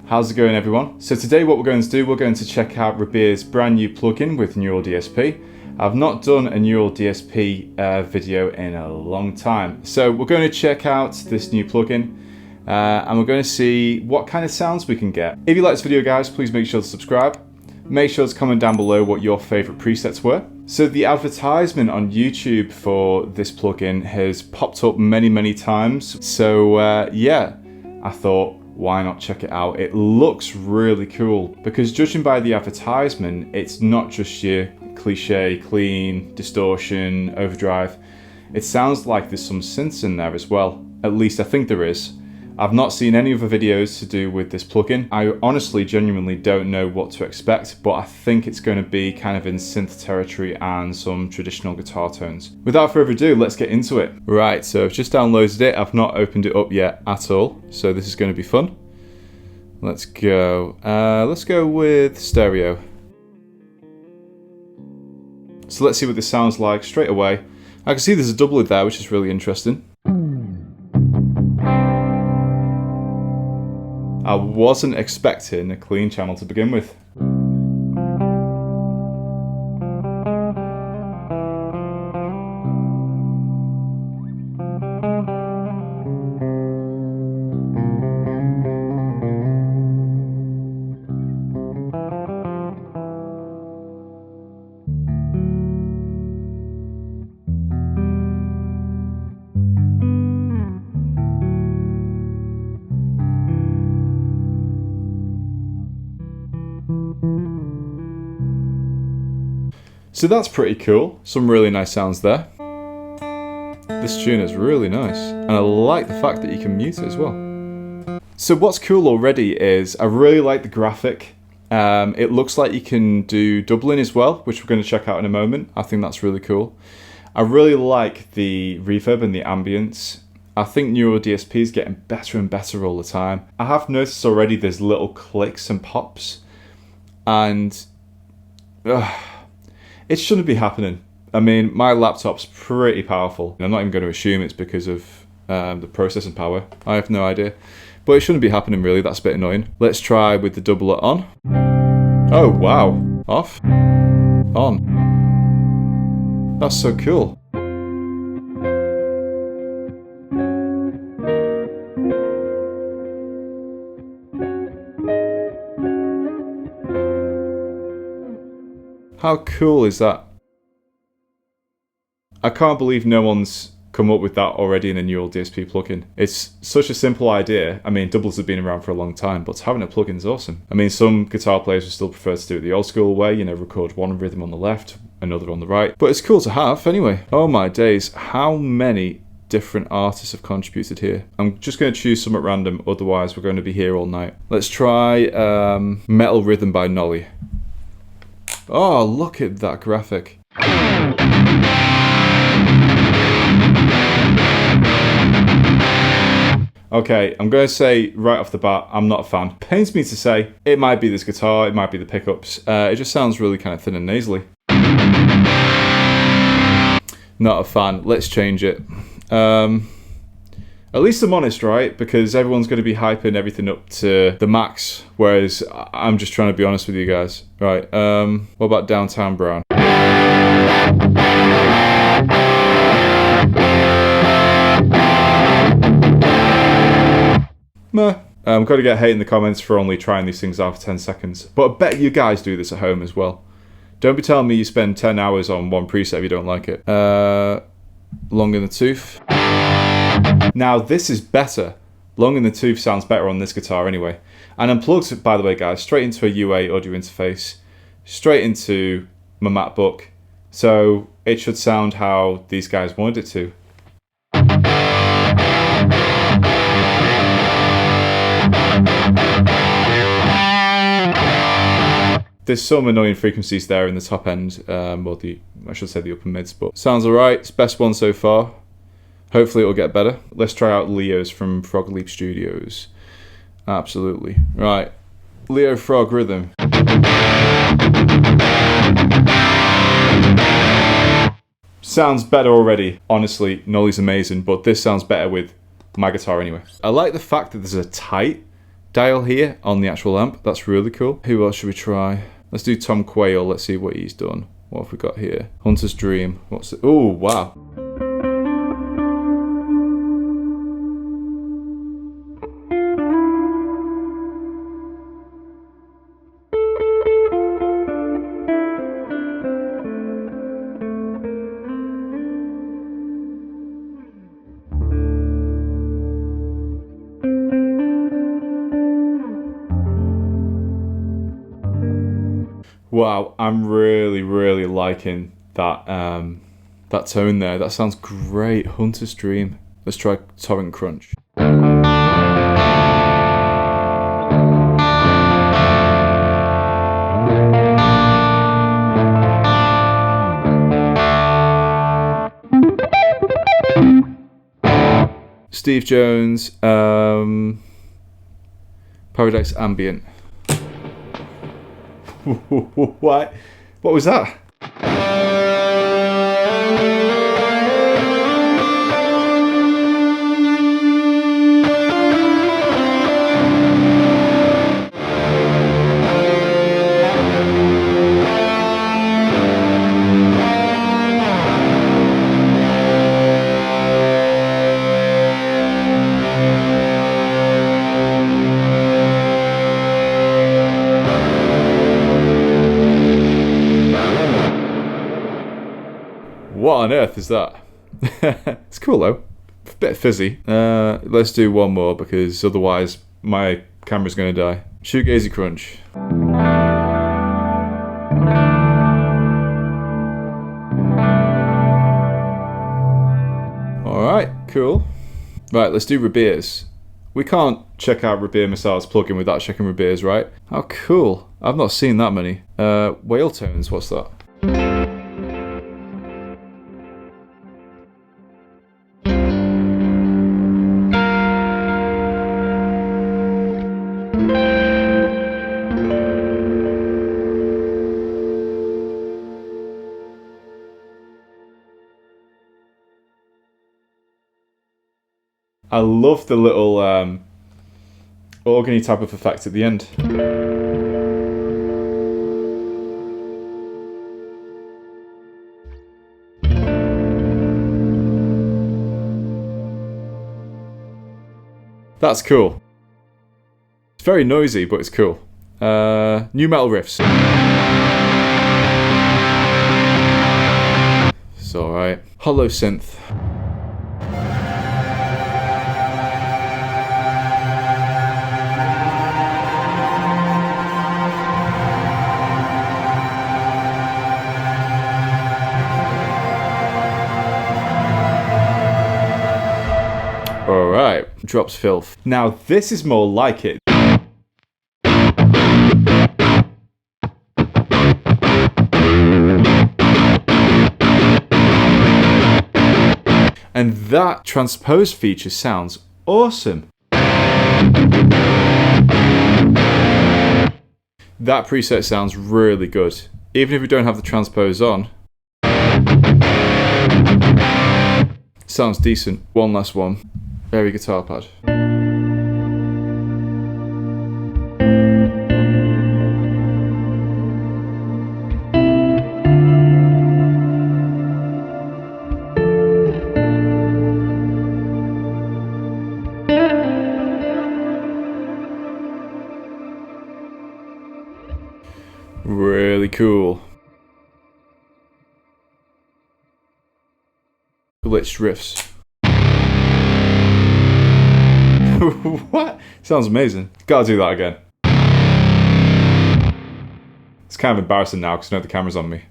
How's it going, everyone? So today what we're going to do, we're going to check out Rabea's brand new plugin with Neural DSP. I've not done a Neural DSP video in a long time. So we're going to check out this new plugin and we're going to see what kind of sounds we can get. If you like this video, guys, please make sure to subscribe. Make sure to comment down below what your favorite presets were. So the advertisement on YouTube for this plugin has popped up many times. So yeah, I thought, why not check it out? It looks really cool because judging by the advertisement, it's not just your cliche, clean, distortion, overdrive. It sounds like there's some synths in there as well. At least I think there is. I've not seen any other videos to do with this plugin. I honestly, genuinely don't know what to expect, but I think it's going to be kind of in synth territory and some traditional guitar tones. Without further ado, let's get into it. Right, so I've just downloaded it. I've not opened it up yet at all, so this is going to be fun. Let's go. Let's go with stereo. So let's see what this sounds like straight away. I can see there's a doublet there, which is really interesting. I wasn't expecting a clean channel to begin with. So that's pretty cool. Some really nice sounds there. This tune is really nice. And I like the fact that you can mute it as well. So what's cool already is I really like the graphic. It looks like you can do doubling as well, which we're going to check out in a moment. I think that's really cool. I really like the reverb and the ambience. I think Neural DSP is getting better and better all the time. I have noticed already there's little clicks and pops. And it shouldn't be happening. I mean, my laptop's pretty powerful. I'm not even going to assume it's because of the processing power. I have no idea. But it shouldn't be happening really, that's a bit annoying. Let's try with the doublet on. Oh wow, off, on. That's so cool. How cool is that? I can't believe no one's come up with that already in a Neural DSP plugin. It's such a simple idea. I mean, doublets have been around for a long time, but having a plugin is awesome. I mean, some guitar players would still prefer to do it the old school way, you know, record one rhythm on the left, another on the right. But it's cool to have anyway. Oh my days, how many different artists have contributed here. I'm just going to choose some at random, otherwise we're going to be here all night. Let's try Metal Rhythm by Nolly. Oh, look at that graphic. Okay, I'm going to say right off the bat, I'm not a fan. Pains me to say, it might be this guitar, it might be the pickups. It just sounds really kind of thin and nasally. Not a fan. Let's change it. At least I'm honest, right? Because everyone's going to be hyping everything up to the max, whereas I'm just trying to be honest with you guys. Right, what about Downtown Brown? Meh. I've got to get hate in the comments for only trying these things out for 10 seconds. But I bet you guys do this at home as well. Don't be telling me you spend 10 hours on one preset if you don't like it. Long in the Tooth. Now this is better. Long in the Tooth sounds better on this guitar anyway. And I'm plugged, by the way guys, straight into a UA audio interface, straight into my MacBook. So it should sound how these guys wanted it to. There's some annoying frequencies there in the top end, or I should say the upper mids, but sounds alright. It's best one so far. Hopefully it'll get better. Let's try out Leo's from Frog Leap Studios. Absolutely. Right. Leo Frog Rhythm. Sounds better already. Honestly, Nolly's amazing, but this sounds better with my guitar anyway. I like the fact that there's a tight dial here on the actual amp. That's really cool. Who else should we try? Let's do Tom Quayle. Let's see what he's done. What have we got here? Hunter's Dream. What's it? Oh, wow. Wow, I'm really liking that that tone there. That sounds great. Hunter's Dream. Let's try Torrent Crunch. Steve Jones, Paradise Ambient. What was that? What on earth is that? It's cool though. A bit fizzy. Let's do one more because otherwise my camera's going to die. Shoegazy Crunch. Alright, cool. Right, let's do Rabea's. We can't check out Rabea Massaad's plugin without checking Rabea's, right? How cool. I've not seen that many. Whale Tones, what's that? I love the little organy type of effect at the end. That's cool. It's very noisy, but it's cool. New metal riffs. It's alright. Hollow synth. Alright, drops filth. Now this is more like it. And that transpose feature sounds awesome. That preset sounds really good. Even if we don't have the transpose on. Sounds decent. One last one. Very guitar pad. Really cool. Glitched riffs. What? Sounds amazing. Gotta do that again. It's kind of embarrassing now because I know the camera's on me.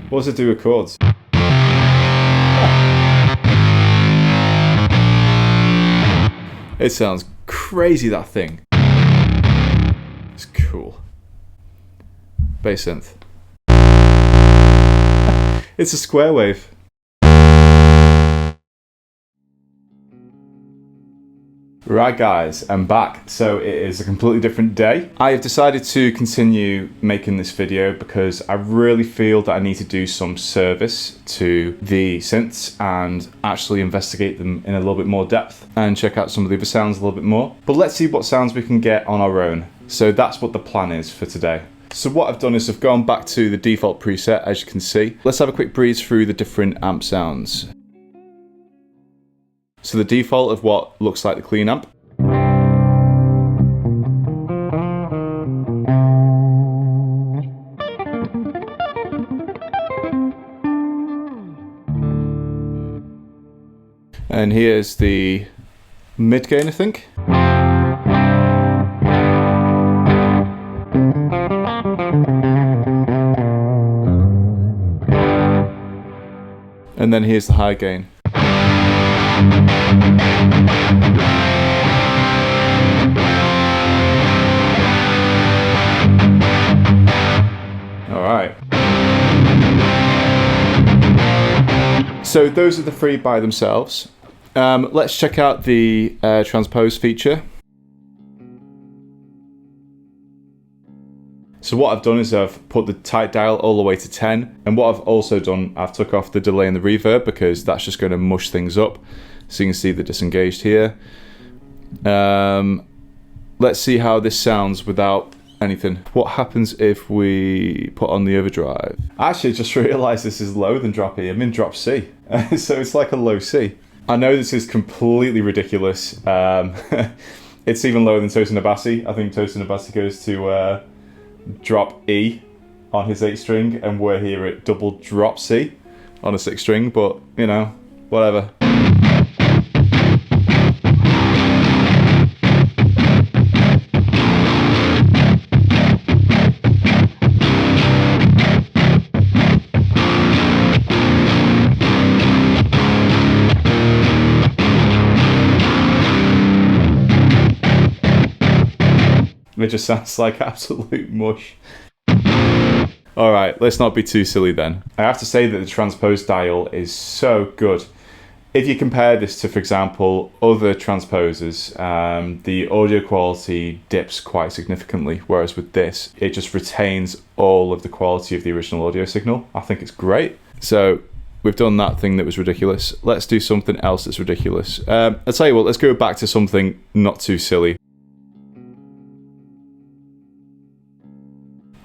What does it do with chords? It sounds crazy, that thing. It's cool. Bass synth. It's a square wave. Right guys, I'm back. So it is a completely different day. I have decided to continue making this video because I really feel that I need to do some service to the synths and actually investigate them in a little bit more depth and check out some of the other sounds a little bit more. But let's see what sounds we can get on our own. So that's what the plan is for today. So what I've done is I've gone back to the default preset, as you can see. Let's have a quick breeze through the different amp sounds. So the default of what looks like the clean amp. And here's the mid gain, I think. And then here's the high gain. All right. So those are the three by themselves. Let's check out the Transpose feature. So what I've done is I've put the tight dial all the way to 10, and what I've also done, I've took off the delay and the reverb because that's just going to mush things up. So you can see the disengaged here. Let's see how this sounds without anything. What happens if we put on the overdrive? I actually just realised this is lower than drop E. I'm in drop C, so it's like a low C. I know this is completely ridiculous. It's even lower than Tosin Abasi. I think Tosin Abasi goes to drop E on his 8 string, and we're here at double drop C on a 6 string, but you know, whatever. It just sounds like absolute mush. Alright, let's not be too silly then. I have to say that the Transpose dial is so good. If you compare this to, for example, other transposers, the audio quality dips quite significantly, whereas with this, it just retains all of the quality of the original audio signal. I think it's great. So we've done that thing that was ridiculous. Let's do something else that's ridiculous. I'll tell you what, let's go back to something not too silly.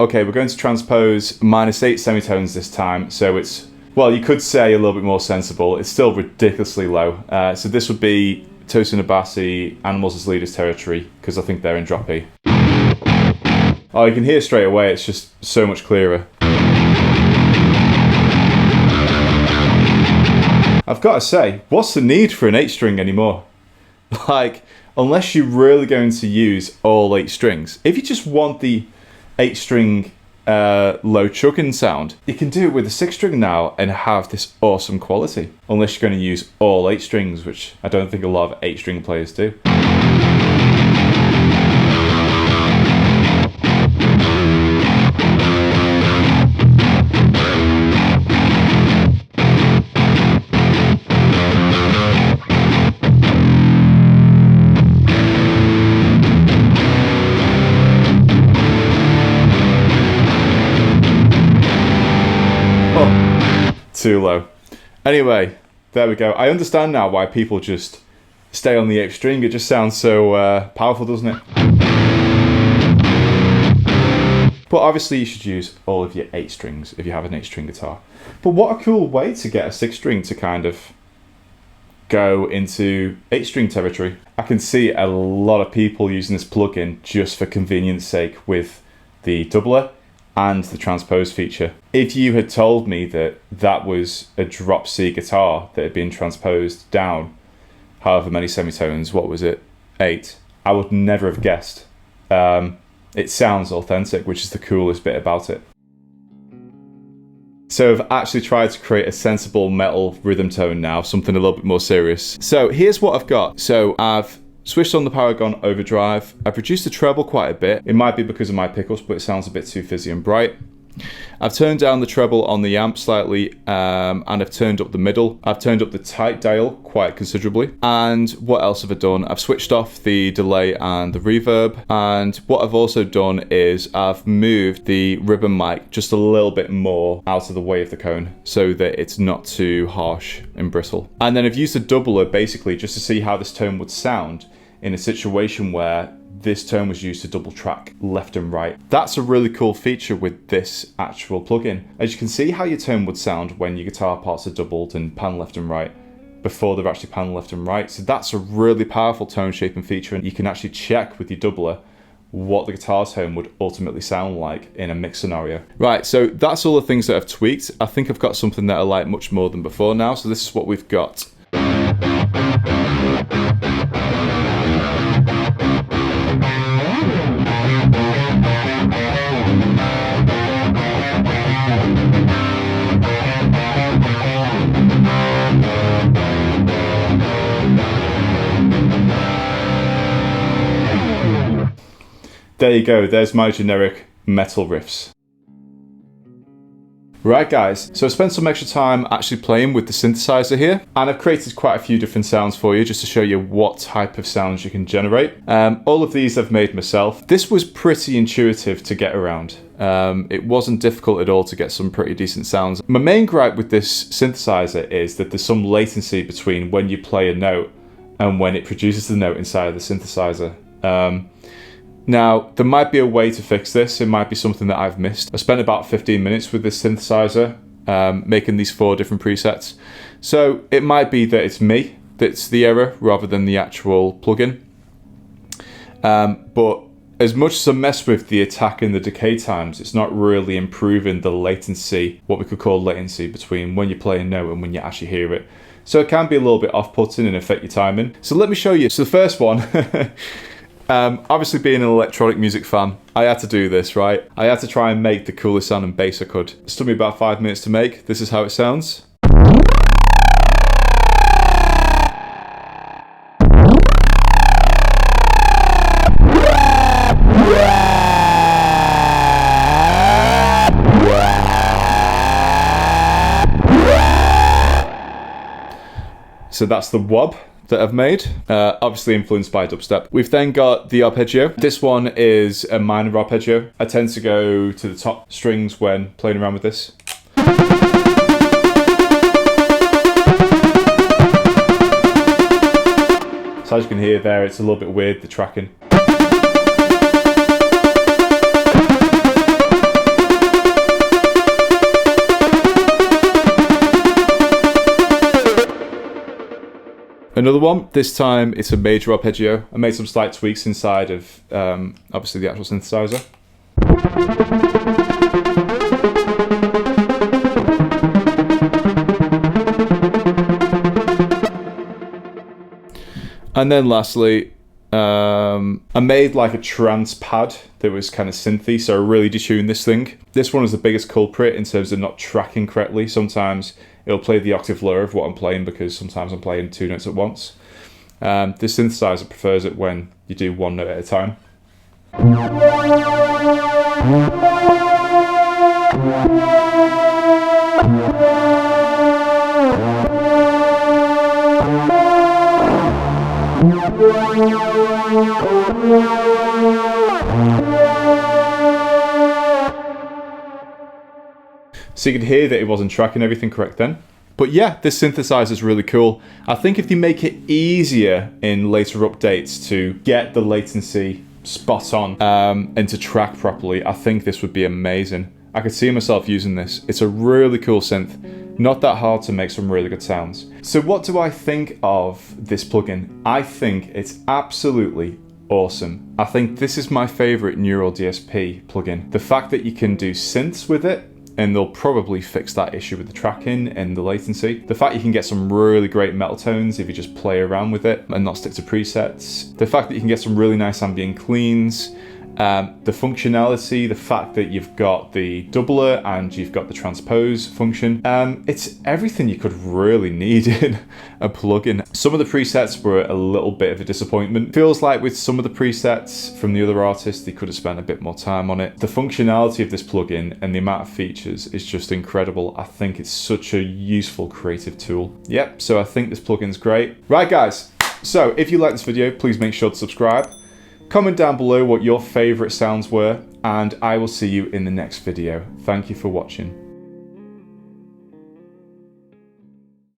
Okay, we're going to transpose -8 semitones this time, so it's, well, you could say a little bit more sensible. It's still ridiculously low. So this would be Tosin Abasi, Animals as Leaders territory, because I think they're in drop E. Oh, you can hear straight away, it's just so much clearer. I've got to say, what's the need for an 8 string anymore? Like, unless you're really going to use all 8 strings. If you just want the 8 string low chugging sound, you can do it with a 6 string now and have this awesome quality. Unless you're going to use all 8 strings, which I don't think a lot of 8 string players do. Too low. Anyway, there we go. I understand now why people just stay on the 8th string. It just sounds so powerful, doesn't it? But obviously you should use all of your 8 strings if you have an 8 string guitar. But what a cool way to get a 6 string to kind of go into 8 string territory. I can see a lot of people using this plugin just for convenience sake with the doubler and the transpose feature. If you had told me that that was a drop C guitar that had been transposed down however many semitones, what was it, 8, I would never have guessed. It sounds authentic, which is the coolest bit about it. So I've actually tried to create a sensible metal rhythm tone now, something a little bit more serious. So here's what I've got. So I've switched on the Paragon overdrive. I've reduced the treble quite a bit. It might be because of my pickups, but it sounds a bit too fizzy and bright. I've turned down the treble on the amp slightly, and I've turned up the middle. I've turned up the tight dial quite considerably. And what else have I done? I've switched off the delay and the reverb. And what I've also done is I've moved the ribbon mic just a little bit more out of the way of the cone so that it's not too harsh and brittle. And then I've used a doubler basically just to see how this tone would sound in a situation where this tone was used to double track left and right. That's a really cool feature with this actual plugin. As you can see how your tone would sound when your guitar parts are doubled and pan left and right before they're actually pan left and right. So that's a really powerful tone shaping feature, and you can actually check with your doubler what the guitar tone would ultimately sound like in a mix scenario. Right, so that's all the things that I've tweaked. I think I've got something that I like much more than before now. So this is what we've got. There you go, there's my generic metal riffs. Right guys, so I spent some extra time actually playing with the synthesizer here, and I've created quite a few different sounds for you just to show you what type of sounds you can generate. All of these I've made myself. This was pretty intuitive to get around. It wasn't difficult at all to get some pretty decent sounds. My main gripe with this synthesizer is that there's some latency between when you play a note and when it produces the note inside of the synthesizer. Now, there might be a way to fix this. It might be something that I've missed. I spent about 15 minutes with this synthesizer, making these 4 different presets. So it might be that it's me that's the error rather than the actual plugin. But as much as I mess with the attack and the decay times, it's not really improving the latency, what we could call latency, between when you play a note and when you actually hear it. So it can be a little bit off-putting and affect your timing. So let me show you. So the first one, obviously being an electronic music fan, I had to do this, right? I had to try and make the coolest sounding bass I could. It took me about 5 minutes to make. This is how it sounds. So that's the wob that I've made, obviously influenced by dubstep. We've then got the arpeggio. This one is a minor arpeggio. I tend to go to the top strings when playing around with this. So as you can hear there, it's a little bit weird, the tracking. Another one, this time it's a major arpeggio. I made some slight tweaks inside of, obviously, the actual synthesizer. And then lastly, I made like a trance pad that was kind of synthy, so I really detuned this thing. This one is the biggest culprit in terms of not tracking correctly. Sometimes it'll play the octave lower of what I'm playing because sometimes I'm playing 2 notes at once. This synthesizer prefers it when you do 1 note at a time. So you could hear that it wasn't tracking everything correct then. But yeah, this synthesizer is really cool. I think if you make it easier in later updates to get the latency spot on and to track properly, I think this would be amazing. I could see myself using this. It's a really cool synth. Not that hard to make some really good sounds. So what do I think of this plugin? I think it's absolutely awesome. I think this is my favorite Neural DSP plugin. The fact that you can do synths with it, and they'll probably fix that issue with the tracking and the latency. The fact you can get some really great metal tones if you just play around with it and not stick to presets. The fact that you can get some really nice ambient cleans. The functionality, the fact that you've got the doubler and you've got the transpose function, it's everything you could really need in a plugin. Some of the presets were a little bit of a disappointment. Feels like with some of the presets from the other artists, they could have spent a bit more time on it. The functionality of this plugin and the amount of features is just incredible. I think it's such a useful creative tool. Yep, so I think this plugin's great. Right guys, so if you like this video, please make sure to subscribe. Comment down below what your favorite sounds were, and I will see you in the next video. Thank you for watching.